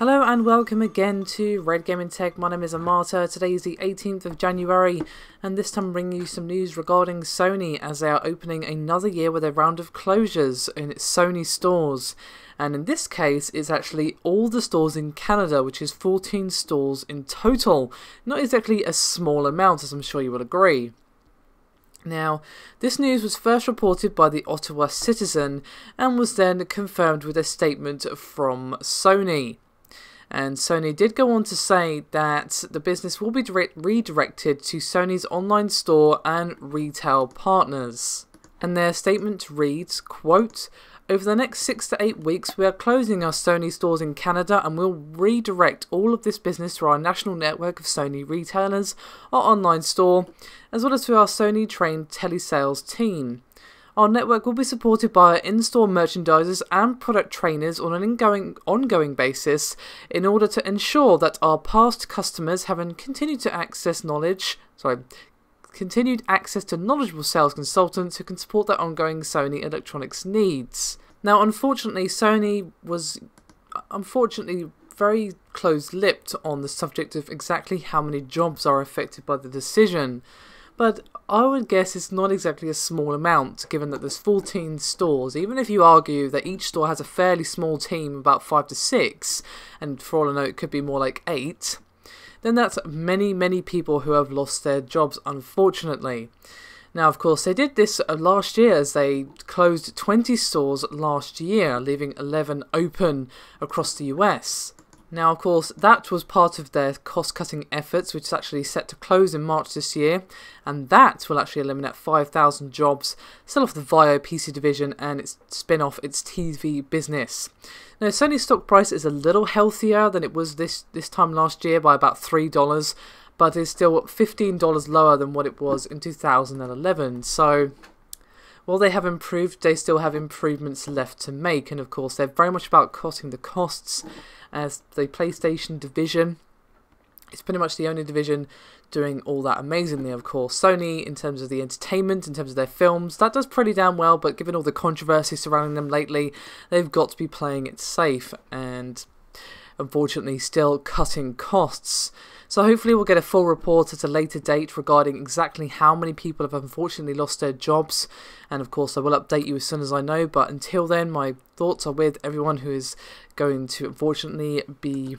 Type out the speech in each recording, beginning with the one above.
Hello and welcome again to Red Gaming Tech. My name is Amata. Today is the 18th of January and this time I'm bringing you some news regarding Sony as they are opening another year with a round of closures in its Sony stores. And in this case it's actually all the stores in Canada, which is 14 stores in total. Not exactly a small amount, as I'm sure you will agree. Now, this news was first reported by the Ottawa Citizen and was then confirmed with a statement from Sony. And Sony did go on to say that the business will be redirected to Sony's online store and retail partners. And their statement reads, quote, "Over the next 6 to 8 weeks, we are closing our Sony stores in Canada and will redirect all of this business to our national network of Sony retailers, our online store, as well as to our Sony-trained telesales team. Our network will be supported by our in-store merchandisers and product trainers on an ongoing basis in order to ensure that our past customers have continued access to knowledgeable sales consultants who can support their ongoing Sony electronics needs." Now, unfortunately, Sony was very close-lipped on the subject of exactly how many jobs are affected by the decision. But I would guess it's not exactly a small amount, given that there's 14 stores. Even if you argue that each store has a fairly small team, about 5 to 6, and for all I know it could be more like 8, then that's many people who have lost their jobs, unfortunately. Now, of course, they did this last year as they closed 20 stores last year, leaving 11 open across the US. Now, of course, that was part of their cost-cutting efforts, which is actually set to close in March this year, and that will actually eliminate 5,000 jobs, sell off the VAIO PC division, and its spin-off its TV business. Now, Sony's stock price is a little healthier than it was this time last year by about $3, but is still $15 lower than what it was in 2011, so while they have improved, they still have improvements left to make, and of course they're very much about cutting the costs, as the PlayStation division is pretty much the only division doing all that amazingly. Of course, Sony, in terms of the entertainment, in terms of their films, that does pretty damn well, but given all the controversy surrounding them lately, they've got to be playing it safe and unfortunately still cutting costs. So hopefully we'll get a full report at a later date regarding exactly how many people have unfortunately lost their jobs, and of course I will update you as soon as I know. But until then, my thoughts are with everyone who is going to unfortunately be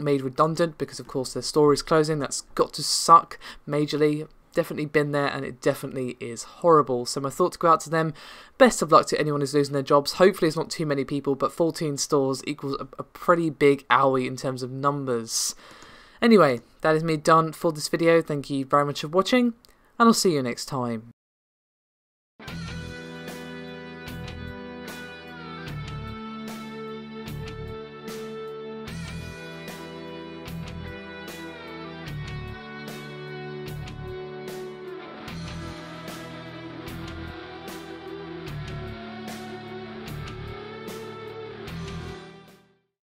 made redundant because of course their store is closing. That's got to suck majorly. Definitely been there, and it definitely is horrible. So my thoughts go out to them. Best of luck to anyone who's losing their jobs. Hopefully it's not too many people, but 14 stores equals a pretty big owie in terms of numbers. Anyway, that is me done for this video. Thank you very much for watching, and I'll see you next time.